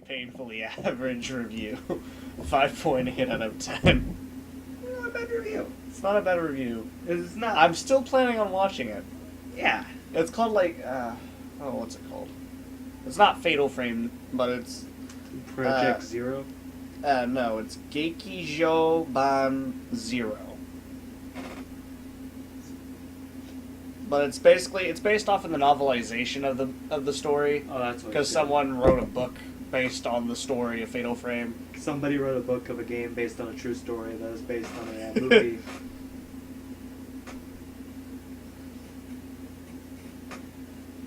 painfully average review. 5.8 out of 10. Not a bad review. It's not a bad review. It's not. I'm still planning on watching it. Yeah. It's called what's it called? It's not Fatal Frame, but it's Project Zero. no, it's Gekijo Ban Zero. But it's based off of the novelization of the story. Oh, that's what. Because someone wrote a book based on the story of Fatal Frame. Somebody wrote a book of a game based on a true story that was based on a movie.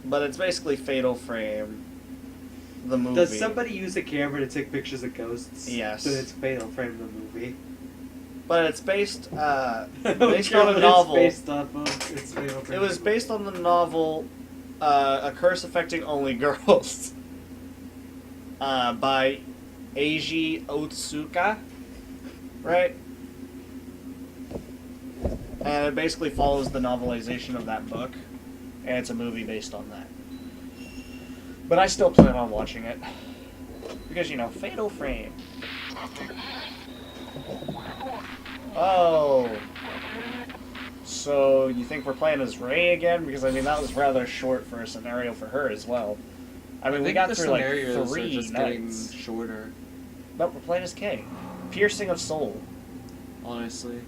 But it's basically Fatal Frame, the movie. Does somebody use a camera to take pictures of ghosts? Yes. So it's Fatal Frame the movie. But it's based I don't based care on what a novel. It's based off of. It's Fatal Frame. It was based on the novel A Curse Affecting Only Girls by Eiji Otsuka, right? And it basically follows the novelization of that book, and it's a movie based on that. But I still plan on watching it. Because, Fatal Frame. Oh. So, you think we're playing as Rey again? Because, that was rather short for a scenario for her as well. I mean, we got through, like, 3 just nights. getting shorter. Nope, we're playing as Kay. Piercing of Soul. Honestly,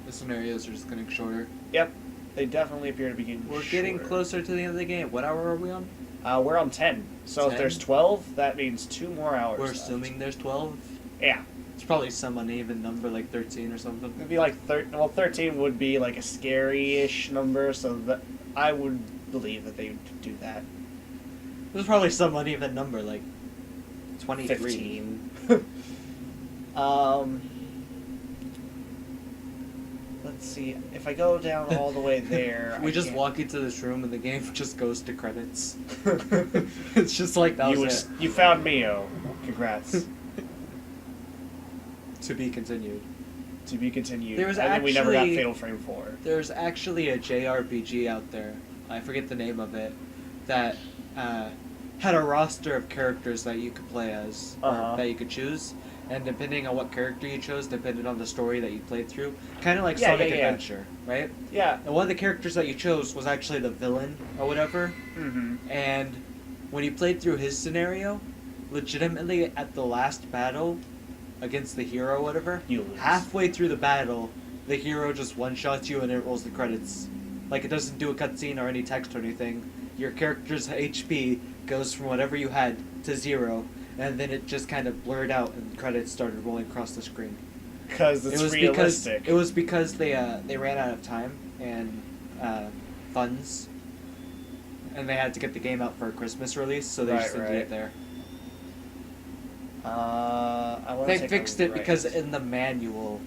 the scenarios are just getting shorter. Yep. They definitely appear to be getting We're getting shorter. closer to the end of the game. What hour are we on? We're on 10. So 10? if there's 12, that means 2 more hours We're left. assuming there's 12. Yeah. It's probably some uneven number, like 13 or something. It'd be like 13 would be like a scary-ish number, so that I would believe that they would do that. There's probably some uneven number, like 23. 15. Let's see. If I go down all the way there, We I just can't- walk into this room and the game just goes to credits. It's just like that was it. You found Mio. Congrats. To be continued. To be continued. There was and then we never got actually- Fatal Frame 4. There's actually a JRPG out there, I forget the name of it, that had a roster of characters that you could play as, Uh-huh. or that you could choose, and depending on what character you chose, depended on the story that you played through, kind of like Yeah, Sonic yeah, yeah. Adventure, right? Yeah. And one of the characters that you chose was actually the villain, or whatever, Mm-hmm. and when you played through his scenario, legitimately at the last battle against the hero or whatever, You lose. halfway through the battle, the hero just one-shots you and it rolls the credits. Like, it doesn't do a cutscene or any text or anything. Your character's HP goes from whatever you had to 0, and then it just kind of blurred out and credits started rolling across the screen. Because it's realistic. It was because they ran out of time and funds, and they had to get the game out for a Christmas release, so they just ended Right. it there. I wanna They take fixed a it because right. in the manual,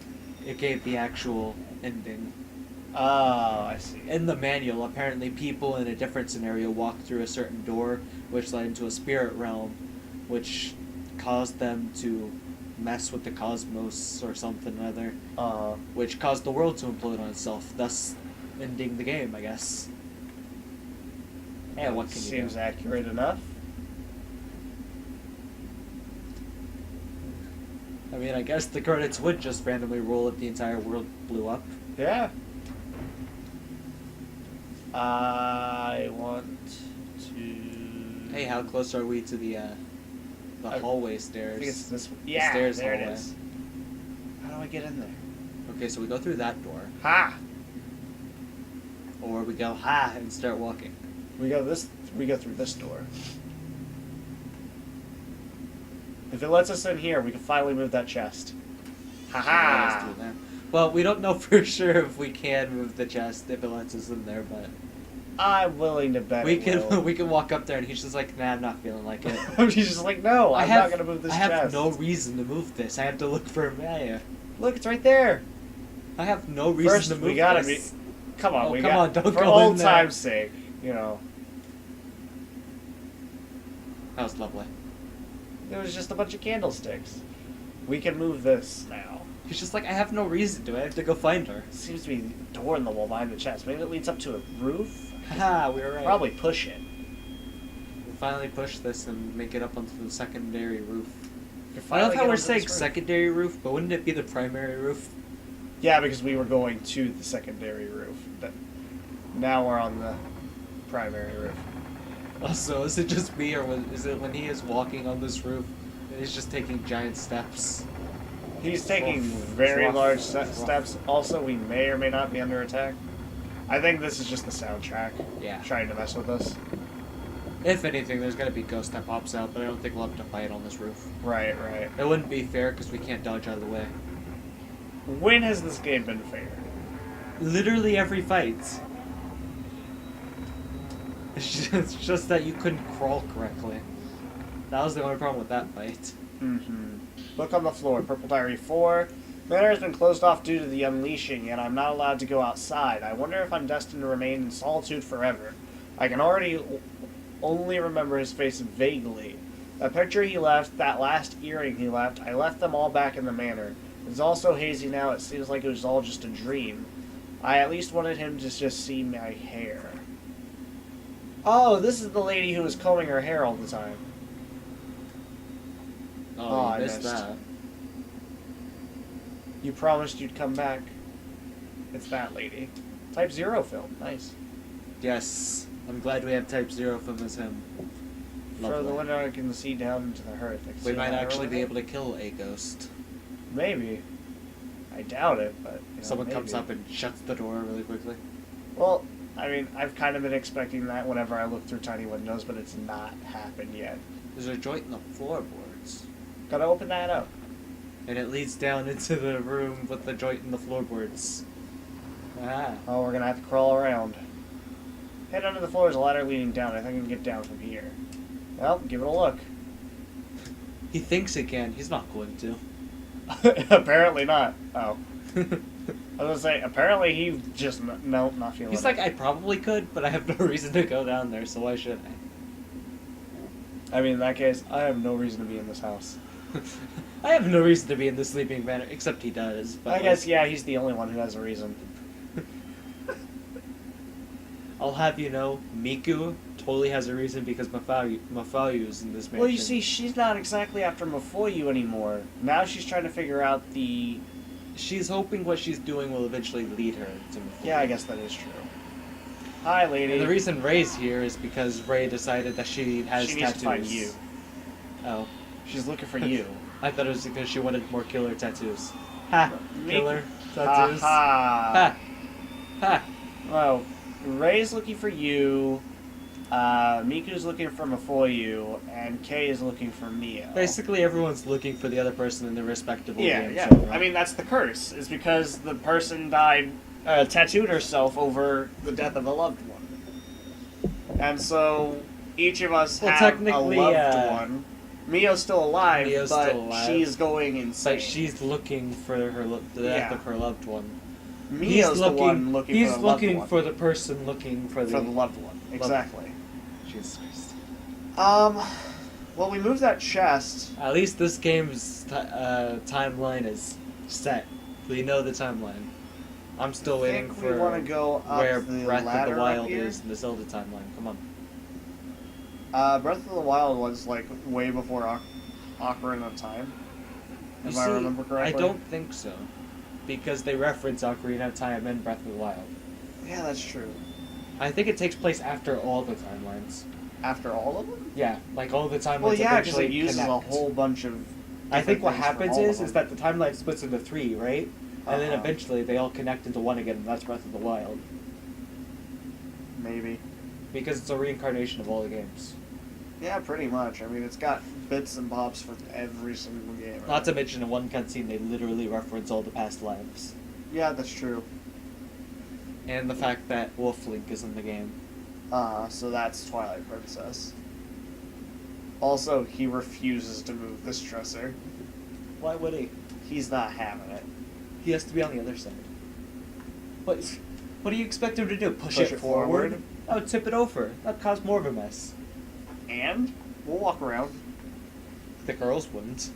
it gave the actual ending. Oh, I see. In the manual, apparently people in a different scenario walked through a certain door, which led into a spirit realm, which caused them to mess with the cosmos or something or other, which caused the world to implode on itself, thus ending the game, I guess. Yeah, what can you do? Seems accurate enough. I mean, I guess the credits would just randomly roll if the entire world blew up. Yeah. I want to... Hey, how close are we to the hallway I stairs? think it's this one. The Yeah, stairs there it hallway. is. How do I get in there? Okay, so we go through that door, Ha! or we go ha and start walking. We go through this door. If it lets us in here, we can finally move that chest. Let's Ha-ha! do that. Well, we don't know for sure if we can move the chest if it lets us in there, but I'm willing to bet we it can will. we can walk up there and he's just like, nah, I'm not feeling like it. She's just like, no, I'm not gonna move this I have chest. no reason to move this. I have to look for Maya. Look, it's right there. I have no reason First, to move we gotta this. be. Come on, Oh, we come got. on, don't for go in old there. time's sake, you know. That was lovely. It was just a bunch of candlesticks. We can move this now. He's just like, I have no reason to. I have to go find her. Seems to be a door in the wall behind the chest. Maybe it leads up to a roof? Haha, we were right. Probably push it. finally push this and make it up onto the secondary roof. Could I love finally how get we're onto saying this roof. secondary roof, but wouldn't it be the primary roof? Yeah, because we were going to the secondary roof. But now we're on the primary roof. Also, is it just me, or is it when he is walking on this roof and he's just taking giant steps? He's taking Fluff, very fluff, large fluff. steps. Also, we may or may not be under attack. I think this is just the soundtrack Yeah. trying to mess with us. If anything, there's gonna be ghost that pops out, but I don't think we'll have to fight on this roof. Right. It wouldn't be fair because we can't dodge out of the way. When has this game been fair? Literally every fight. It's just that you couldn't crawl correctly. That was the only problem with that fight. Mm-hmm. Book on the floor. Purple Diary 4. Manor has been closed off due to the unleashing, and I'm not allowed to go outside. I wonder if I'm destined to remain in solitude forever. I can only remember his face vaguely. That picture he left, that last earring he left, I left them all back in the manor. It's all so hazy now, it seems like it was all just a dream. I at least wanted him to just see my hair. Oh, this is the lady who was combing her hair all the time. Oh, I you missed missed. that. You promised you'd come back. It's that lady. Type 0 film. Nice. Yes. I'm glad we have Type 0 film as him. Through Lovely. the window, I can see down into the hearth. I can We see might my actually be earlier. able to kill a ghost. Maybe. I doubt it, but Someone comes maybe. up and shuts the door really quickly. Well, I mean, I've kind of been expecting that whenever I look through tiny windows, but it's not happened yet. There's a joint in the floorboards. Gotta open that up. And it leads down into the room with the joint in the floorboards. Ah. Oh, we're gonna have to crawl around. Head under the floor is a ladder leading down. I think I can get down from here. Well, give it a look. He thinks he can. He's not going to. Apparently not. Oh. I was gonna say, apparently he just, no, not feeling He's it. like, I probably could, but I have no reason to go down there, so why should I mean, in that case, I have no reason to be in this house. I? I have no reason to be in the sleeping manor, except he does. But I guess, yeah, he's the only one who has a reason. I'll have you know, Miku totally has a reason because Mafayu's in this mansion. Well, you see, she's not exactly after Mafoyu anymore. Now she's trying to figure out the... She's hoping what she's doing will eventually lead her to Mafayu. Yeah, I guess that is true. Hi, lady. And the reason Ray's here is because Ray decided that she has she needs tattoos. to find you. Oh. She's looking for you. I thought it was because she wanted more killer tattoos. Ha! Me- Killer tattoos. Ha Ha! Ha! Well, Ray's looking for you, Miku's looking for Mafoyu, and Kay is looking for Mio. Basically, everyone's looking for the other person in their respectable Yeah, game yeah. show, right? I mean, that's the curse, is because the person died, tattooed herself over the death of a loved one. And so, each of us Well, have a technically, loved one. Mio's still alive, Mio's but still alive. she's going insane. but she's looking for the death Yeah. of her loved one. Mio's the one looking He's for the loved looking one. for the person looking for the loved one. Exactly. Jesus Christ. Well, we moved that chest. At least this game's timeline is set. We know the timeline. I'm still waiting think for we want to go up where the Breath of ladder the up Wild here. is in the Zelda timeline. Come on. Breath of the Wild was like way before Ocarina of Time. You If I see, remember correctly. I don't think so. Because they reference Ocarina of Time and Breath of the Wild. Yeah, that's true. I think it takes place after all the timelines. After all of them? Yeah, like all the timelines Well, yeah, because eventually it uses connect. a whole bunch of. I think different what things from happens all of is them. that the timeline splits into 3, right? And then Uh-huh. eventually they all connect into one again, and that's Breath of the Wild. Maybe. Because it's a reincarnation of all the games. Yeah, pretty much. I mean, it's got bits and bobs for every single game. Not to mention in one cutscene they literally reference all the past lives. Yeah, that's true. And the fact that Wolf Link is in the game. So that's Twilight Princess. Also, he refuses to move this dresser. Why would he? He's not having it. He has to be on the other side. What do you expect him to do? Push Push it it forward? forward? That would tip it over. That'd cause more of a mess. And we'll walk around. The girls wouldn't.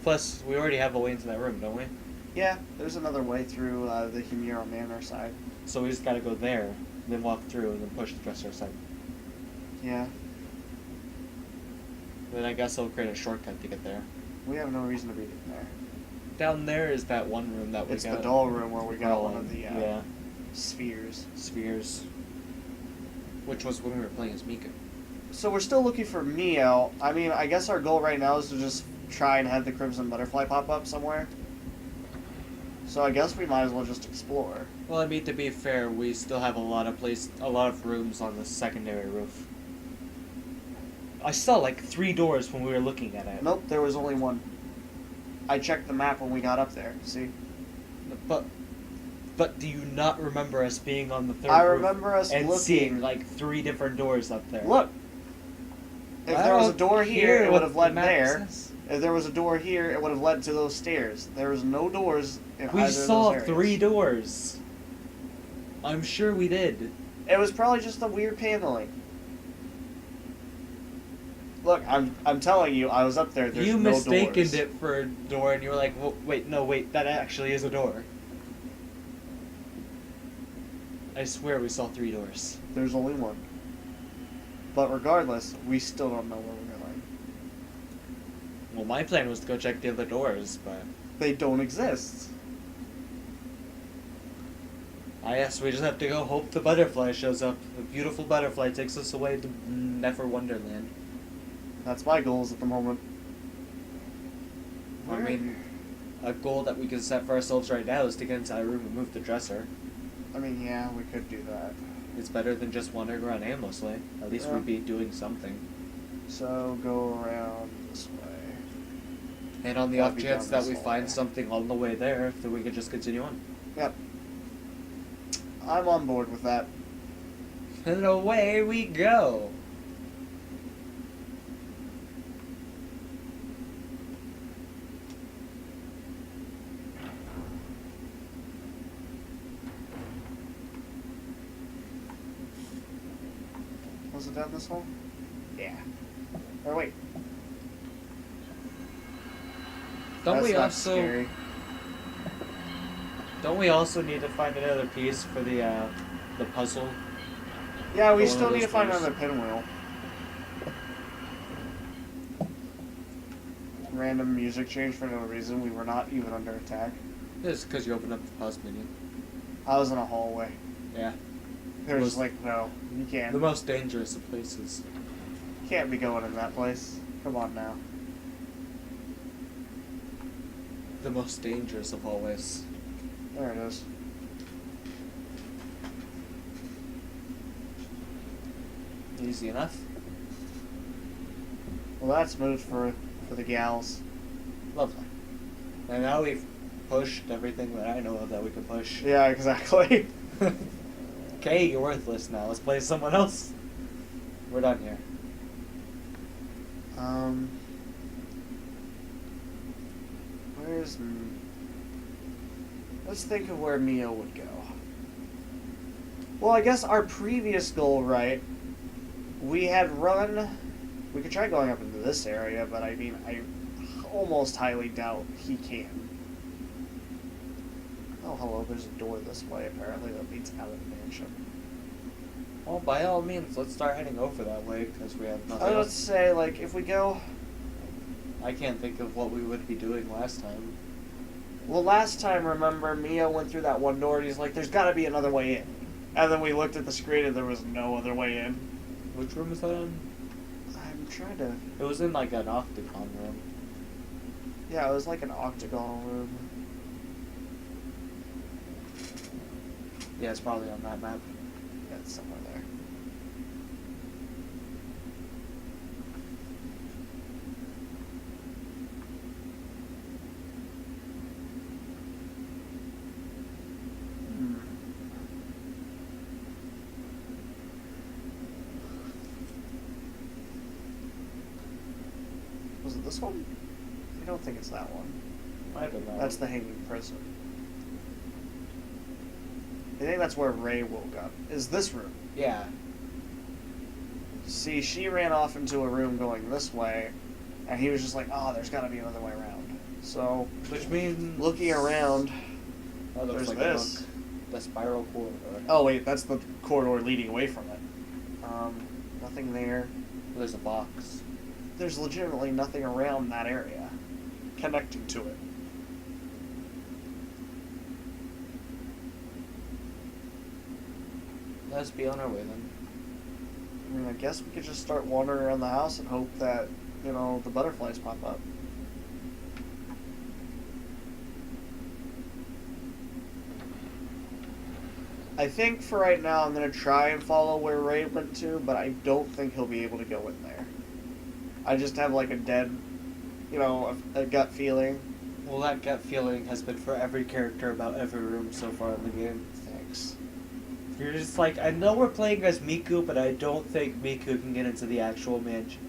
Plus, we already have a way into that room, don't we? Yeah, there's another way through the Himura Manor side. So we just gotta go there, then walk through, and then push the dresser aside. Yeah. Then I guess I'll create a shortcut to get there. We have no reason to be there. Down there is that one room that we It's got. the doll room where we got Oh, one of the yeah, spheres. spheres. Which was when we were playing as Mika. So we're still looking for Mio. I mean, I guess our goal right now is to just try and have the Crimson Butterfly pop up somewhere. So I guess we might as well just explore. Well, I mean, to be fair, we still have a lot of rooms on the secondary roof. I saw like 3 doors when we were looking at it. Nope, there was only one. I checked the map when we got up there. See? But do you not remember us being on the third I roof remember us and looking. seeing like 3 different doors up there? Look! If there was a door here, it would have led there. If there was a door here, it would have led to those stairs. There was no doors in We either saw of those areas. 3 doors. I'm sure we did. It was probably just the weird paneling. Look, I'm telling you, I was up there. There's You no mistaken doors. it for a door, and you were like, well, wait, that actually is a door. I swear we saw 3 doors. There's only one. But regardless, we still don't know where we're going. Well, my plan was to go check the other doors, but They don't exist. I guess we just have to go hope the butterfly shows up. The beautiful butterfly takes us away to Never Wonderland. That's my goals at the moment. I mean, a goal that we can set for ourselves right now is to get inside a room and move the dresser. I mean, yeah, we could do that. It's better than just wandering around aimlessly. At least Yeah. we'd be doing something. So go around this way. And on the That'd off be chance down that this we find hallway. something on the way there, then we could just continue on. Yep. I'm on board with that. And away we go! Was it down this hole? Yeah. Or wait. Don't That's we not also scary. Don't we also need to find another piece for the puzzle? Yeah, we One of still need those to find doors. another pinwheel. Random music change for no reason. We were not even under attack. This is because you opened up the pause menu. I was in a hallway. Yeah. They were Was- just like, no, you can't. The most dangerous of places. You can't be going in that place. Come on now. The most dangerous of hallways. There it is. Easy enough. Well, that's moved for the gals. Lovely. And now we've pushed everything that I know of that we can push. Yeah, exactly. Okay, you're worthless now. Let's play someone else. We're done here. Where's... Let's think of where Mio would go. Well, I guess our previous goal, right, we had run... We could try going up into this area, but I mean, I almost highly doubt he can. Oh, hello, there's a door this way, apparently, that leads out of the mansion. Well, by all means, let's start heading over that way, because we have nothing I would else. say, like, if we go... I can't think of what we would be doing last time. Well, last time, remember, Mio went through that one door and he's like, there's gotta be another way in. And then we looked at the screen and there was no other way in. Which room is that in? I'm trying to... It was in like an octagon room. Yeah, it was like an octagon room. Yeah, it's probably on that map. Yeah, it's somewhere there. Hmm. Was it this one? I don't think it's that one. I don't know. That's the hanging prison. I think that's where Ray woke up. Is this room? Yeah. See, she ran off into a room going this way, and he was just like, oh, there's gotta be another way around. So, Which means looking around... that looks there's like this. a book. The spiral corridor. Oh, wait, that's the corridor leading away from it. nothing there. There's a box. There's legitimately nothing around that area connecting to it. Let's be on our way then. I mean, I guess we could just start wandering around the house and hope that, the butterflies pop up. I think for right now I'm going to try and follow where Ray went to, but I don't think he'll be able to go in there. I just have like a dead, a gut feeling. Well, that gut feeling has been for every character about every room so far in the game. Thanks. You're just like, I know we're playing as Miku, but I don't think Miku can get into the actual mansion.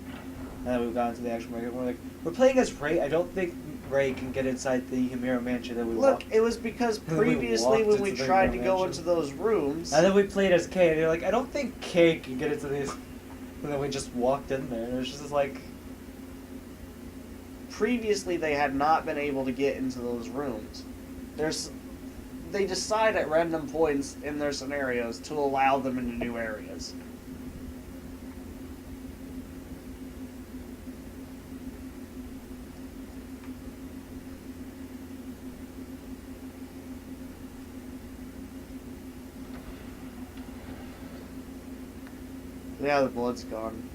And then we've gone into the actual mansion. We're like, we're playing as Ray. I don't think Ray can get inside the Humira mansion that we Look, walked. it was because And then we previously walked when we into the tried to Humira go mansion. into those rooms, And then we played as Kay, and you're like, I don't think Kay can get into these. And then we just walked in there, and it was just like, previously they had not been able to get into those rooms. They decide at random points in their scenarios to allow them into new areas. Yeah, the blood's gone.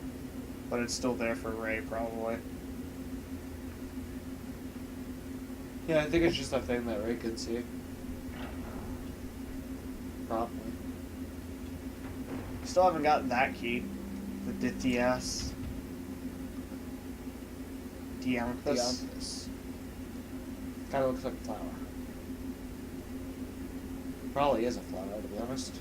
But it's still there for Ray, probably. yeah, I think it's just a thing that Ray can see. Probably. Still haven't gotten that key. The Dithias. Dianthus. Dianthus. Kind of looks like a flower. Probably is a flower, to be honest.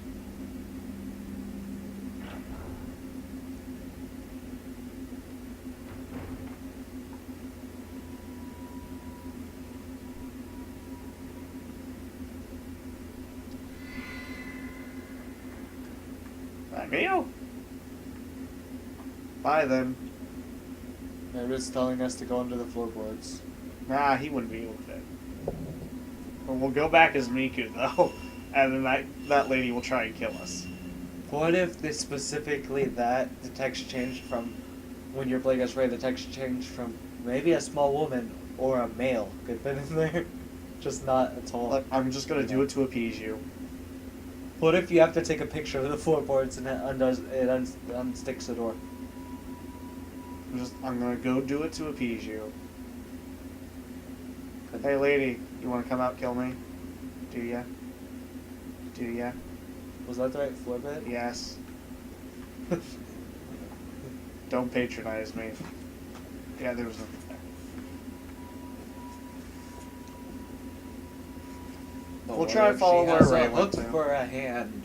Meow. Bye then. Maybe it's telling us to go under the floorboards. Nah, he wouldn't be able to fit. Well, we'll go back as Miku though, and then that lady will try and kill us. What if this specifically the text changed from when you're playing as Ray, the text changed from maybe a small woman or a male could fit in there, just not a tall. Look, I'm just gonna do it to appease you. What if you have to take a picture of the floorboards and it unsticks the door? I'm gonna go do it to appease you. Hey lady, you wanna come out kill me? Do ya? Do ya? Was that the right floor bed? Yes. Don't patronize me. Yeah, there was nothing there. But We'll what try and if follow she where has Ray a went hook to? for a hand.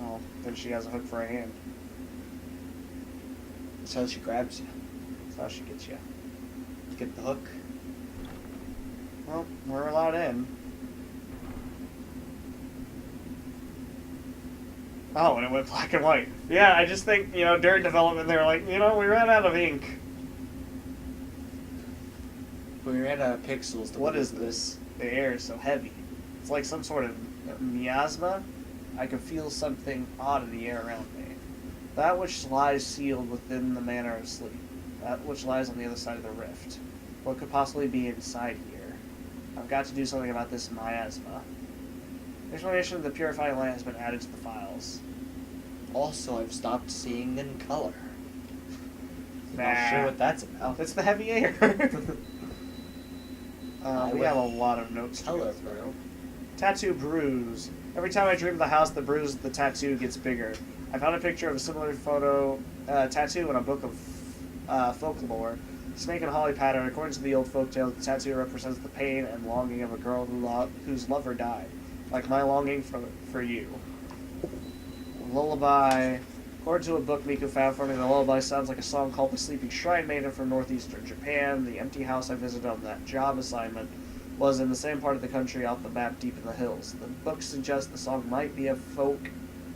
Oh, then she has a hook for a hand. That's how she grabs you. That's how she gets you. Get the hook. Well, we're allowed in. Oh, and it went black and white. Yeah, I just think, during development they were like, we ran out of ink. We ran out of pixels. What is this? The air is so heavy. It's like some sort of miasma. I can feel something odd in the air around me. That which lies sealed within the manor of sleep. That which lies on the other side of the rift. What could possibly be inside here? I've got to do something about this miasma. Explanation of the purifying light has been added to the files. Also, I've stopped seeing in color. Nah. Not sure what that's about. It's the heavy air. We have a lot of notes to go Color, through. bro. Tattoo bruise. Every time I dream of the house, the bruise of the tattoo gets bigger. I found a picture of a similar tattoo in a book of folklore. Snake and holly pattern. According to the old folktale, the tattoo represents the pain and longing of a girl whose lover died, like my longing for you. Lullaby. According to a book Miku found for me, the lullaby sounds like a song called The Sleeping Shrine Maiden from northeastern Japan. The empty house I visited on that job assignment was in the same part of the country off the map deep in the hills. The book suggests the song might be a folk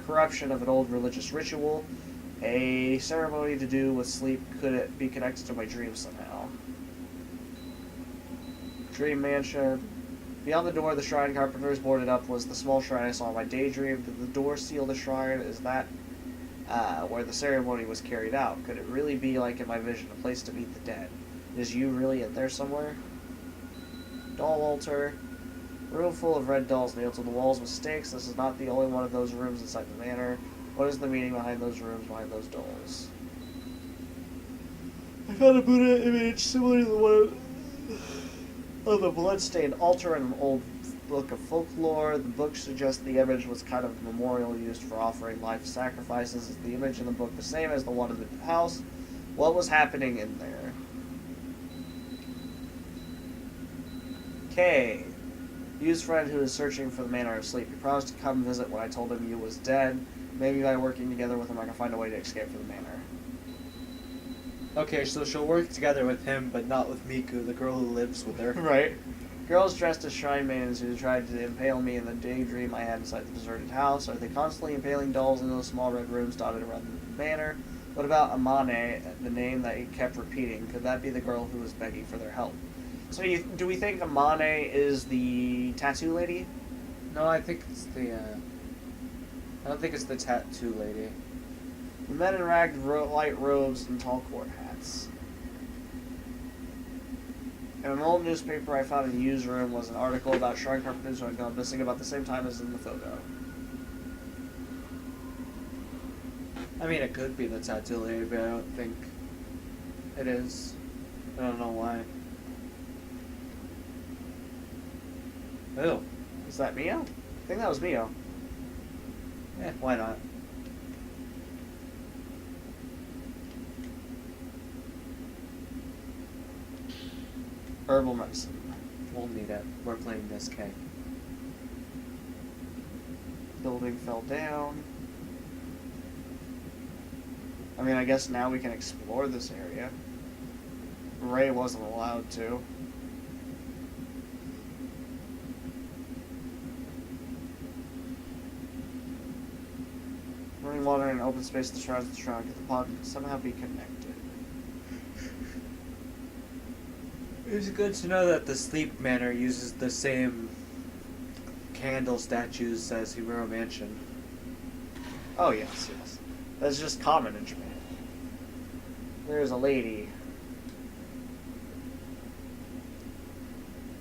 corruption of an old religious ritual, a ceremony to do with sleep. Could it be connected to my dreams somehow? Dream Mansion. Beyond the door, the shrine carpenters boarded up was the small shrine I saw in my daydream. Did the door seal the shrine? Is that where the ceremony was carried out. Could it really be like in my vision, a place to meet the dead? Is you really in there somewhere? Doll altar. Room full of red dolls nailed to the walls with stakes. This is not the only one of those rooms inside the manor. What is the meaning behind those rooms, behind those dolls? I found a Buddha image similar to the one of the bloodstained altar in an old book of folklore. The book suggests the image was kind of a memorial used for offering life sacrifices. Is the image in the book the same as the one in the house? What was happening in there? K. Yu's friend who is searching for the Manor of Sleep. He promised to come visit when I told him Yu was dead. Maybe by working together with him I can find a way to escape from the manor. Okay, so she'll work together with him, but not with Miku, the girl who lives with her. Right. Girls dressed as shrine maidens who tried to impale me in the daydream I had inside the deserted house. Are they constantly impaling dolls in those small red rooms dotted around the manor? What about Amane, the name that he kept repeating? Could that be the girl who was begging for their help? So do we think Amane is the tattoo lady? No, I think it's the, I don't think it's the tattoo lady. The men in ragged light robes and tall court hats. In an old newspaper I found in Yu's room was an article about shrine carpenters who had gone missing about the same time as in the photo. I mean, it could be the tattoo lady, but I don't think it is. I don't know why. Ew. Is that Mio? I think that was Mio. Yeah, why not? Herbal medicine. We'll need it. We're playing this K. Building fell down. I mean, I guess now we can explore this area. Ray wasn't allowed to. Running water in an open space that surrounds the shrine. Could the pond somehow be connected? It's good to know that the Sleep Manor uses the same candle statues as Himuro Mansion. Oh, yes, yes. That's just common in Japan. There's a lady.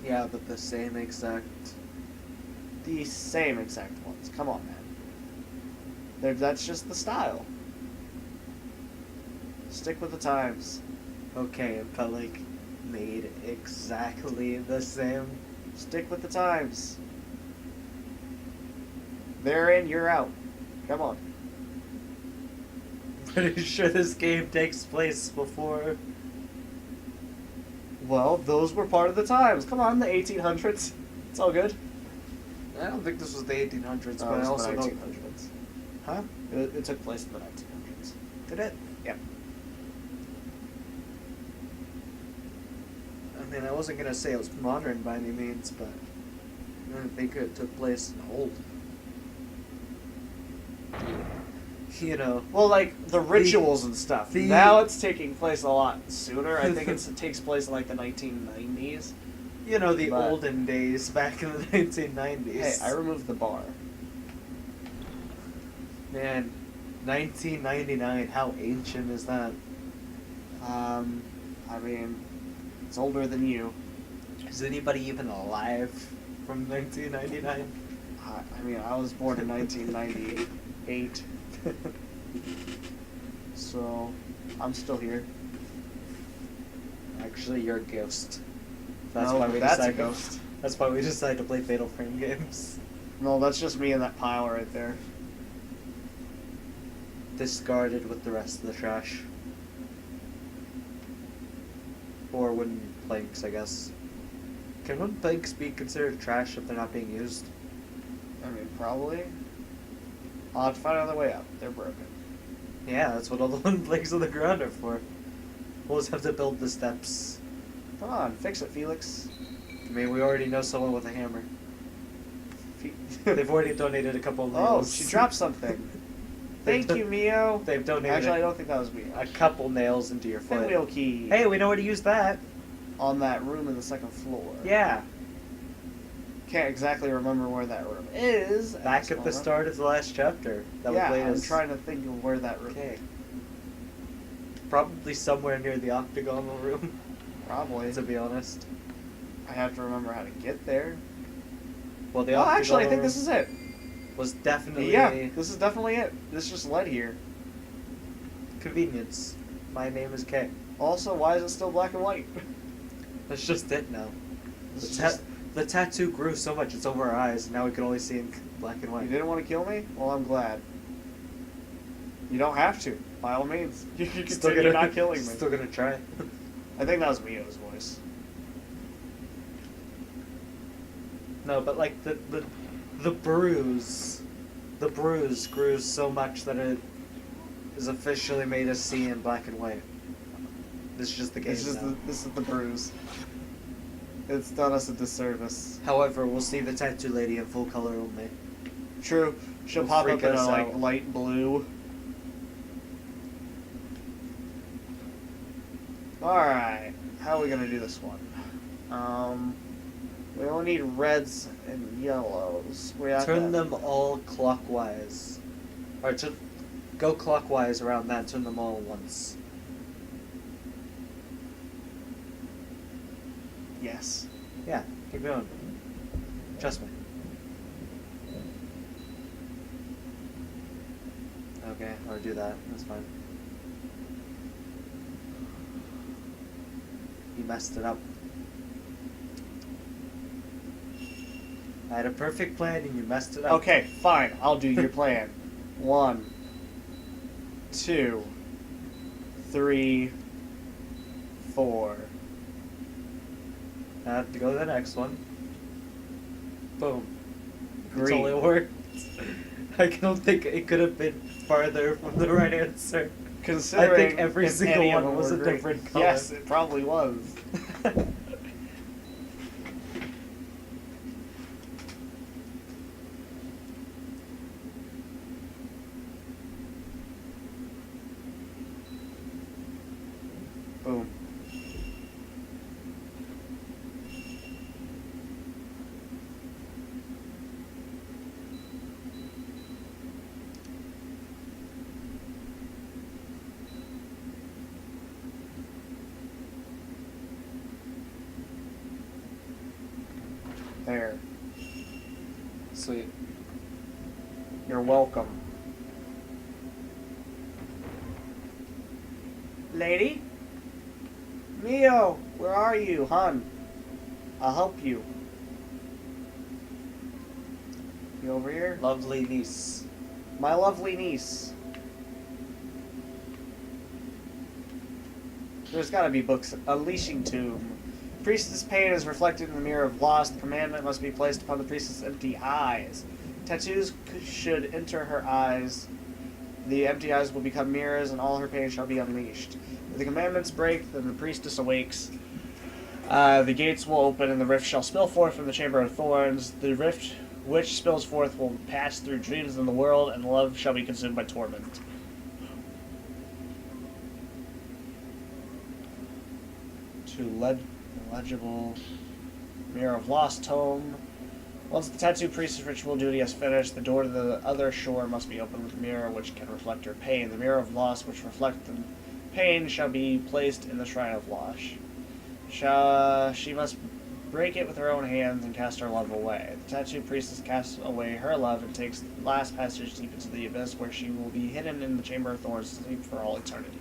Yeah, but the same exact... The same exact ones. Come on, man. That's just the style. Stick with the times. Okay, but like, made exactly the same. Stick with the times. They're in, you're out. Come on. Pretty sure this game takes place before... Well, those were part of the times. Come on, the 1800s. It's all good. I don't think this was the 1800s, Oh, but I it's also the don't... 1900s. Huh? It took place in the 1900s. Did it? Yep. I mean, I wasn't gonna say it was modern by any means, but I don't think it took place in old. You know. Well, like, the rituals and stuff. the- Now it's taking place a lot sooner. I think it takes place in, like, the 1990s. You know, the But- olden days back in the 1990s. Hey, I removed the bar. Man, 1999, how ancient is that? I mean, it's older than you. Is anybody even alive from 1999? I mean, I was born in 1998. So, I'm still here. Actually, you're a ghost. No, why we that's a decided ghost. That's why we decided to play Fatal Frame games. No, that's just me in that pile right there. Discarded with the rest of the trash. Or wooden planks, I guess. Can wooden planks be considered trash if they're not being used? I mean, probably. I'll have to find another way out. They're broken. Yeah, that's what all the wooden planks on the ground are for. We'll just have to build the steps. Come on, fix it, Felix. I mean, we already know someone with a hammer. They've already donated a couple of Oh, nails. she dropped something. Thank you, Mio. They've donated Actually, I don't think that was Mio. a couple nails into your foot. Pinwheel key. Hey, we know where to use that. On that room in the second floor. Yeah. can't exactly remember where that room is. Back this at the moment. start of the last chapter. That Yeah, would lead I'm us. trying to think of where that room. Okay. Probably somewhere near the octagonal room, Probably. to be honest. I have to remember how to get there. Well, the Oh, octagonal actually, I think room this is it. was definitely Yeah, this is definitely it. This just led here. convenience. My name is Kay. Also, why is it still black and white? That's just it now. This is The, just- the tattoo grew so much it's over our eyes, and now we can only see in black and You white. didn't want to kill me? Well, I'm glad. You don't have to. By all means, you can continue not killing me. Still gonna try. I think that was Mio's voice. No, but like the bruise grew so much that it is officially made us see in black and white. This is just the game It's just now. this is the bruise. It's done us a disservice. However, we'll see the tattoo lady in full color only. True. She'll Will pop up freak in a us like out. light blue. Alright. How are we gonna do this one? We only need reds and yellows. We have Turn to, them all clockwise. Or go clockwise around that, turn them all once. Yes. Yeah, keep going. Trust me. Okay, or do that, that's fine. You messed it up. I had a perfect plan and you messed it up. Okay, fine. I'll do your plan. 1, 2, 3, 4. I have to go to the next one. Boom. It Green. totally worked. I don't think it could have been farther from the right answer. Considering every if single any of one them was were a green. different color. Yes, it probably was. Boom. There. Sweet. You're welcome. Lady? Mio, where are you, hon? I'll help you. You over here? Lovely niece. My lovely niece. There's gotta be books. Unleashing Tomb. Priestess' pain is reflected in the mirror of loss. The commandment must be placed upon the priestess' empty eyes. Tattoos should enter her eyes. The empty eyes will become mirrors, and all her pain shall be unleashed. If the commandments break, then the priestess awakes. The gates will open, and the rift shall spill forth from the chamber of thorns. The rift which spills forth will pass through dreams in the world, and love shall be consumed by torment. To legible Mirror of Lost Tome. Once the tattoo priest's ritual duty is finished, the door to the other shore must be opened with a mirror which can reflect her pain. The mirror of loss which reflects the pain shall be placed in the shrine of Losh. She must break it with her own hands and cast her love away. The tattoo priestess casts away her love and takes the last passage deep into the abyss, where she will be hidden in the chamber of thorns to sleep for all eternity.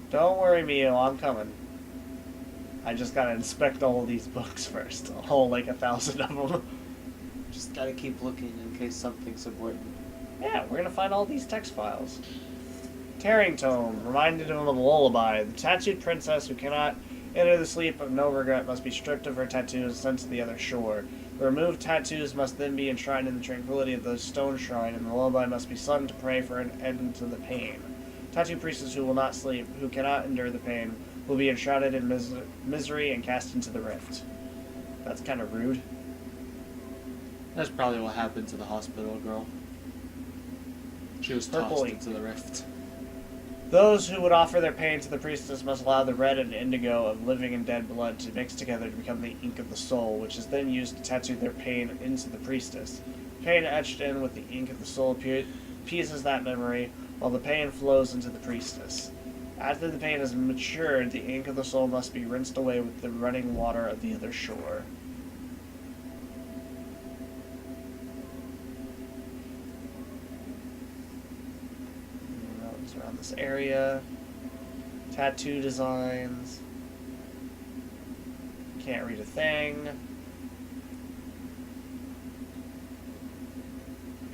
Don't worry, Mio, I'm coming. I just gotta inspect all of these books first. All like 1,000 of them. Just gotta keep looking in case something's important. Yeah, we're gonna find all these text files. Tearing Tome, reminded him of a lullaby. The tattooed princess who cannot enter the sleep of no regret must be stripped of her tattoos and sent to the other shore. The removed tattoos must then be enshrined in the tranquility of the stone shrine, and the lullaby must be sung to pray for an end to the pain. Tattoo priestess who will not sleep, who cannot endure the pain, will be enshrouded in misery and cast into the rift. That's kind of rude. That's probably what happened to the hospital girl. She was Purple tossed ink. into the rift. Those who would offer their pain to the priestess must allow the red and indigo of living and dead blood to mix together to become the ink of the soul, which is then used to tattoo their pain into the priestess. Pain etched in with the ink of the soul appeases that memory, while the pain flows into the priestess. After the pain has matured, the ink of the soul must be rinsed away with the running water of the other shore. Notes around this area. Tattoo designs. Can't read a thing.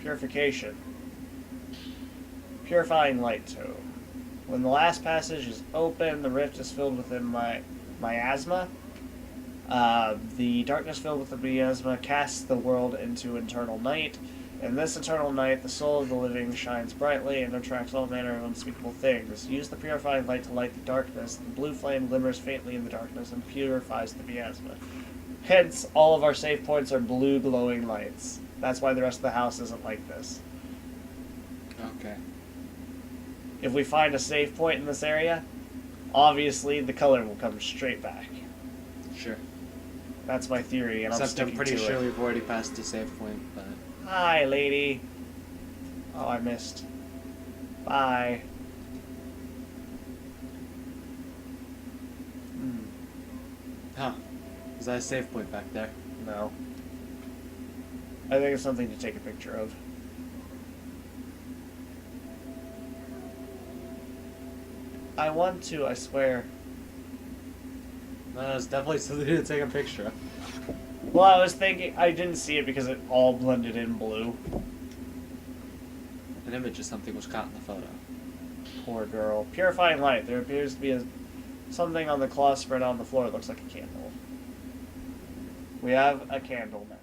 Purification. Purifying light tome. When the last passage is open, the rift is filled within miasma. The darkness filled with the miasma casts the world into eternal night. In this eternal night, the soul of the living shines brightly and attracts all manner of unspeakable things. Use the purifying light to light the darkness. The blue flame glimmers faintly in the darkness and purifies the miasma. Hence, all of our save points are blue glowing lights. That's why the rest of the house isn't like this. Okay. If we find a save point in this area, obviously the color will come straight back. Sure. That's my theory, and I'm Except I'm sticking pretty to sure it. we've already passed the save point, but... Hi, lady. Oh, I missed. Bye. Huh. Is that a save point back there? No. I think it's something to take a picture of. I want to, I swear. No, it's definitely something to take a picture of. Well, I was thinking, I didn't see it because it all blended in blue. An image of something was caught in the photo. Poor girl. Purifying light. There appears to be something on the cloth spread on the floor. It looks like a candle. We have a candle now.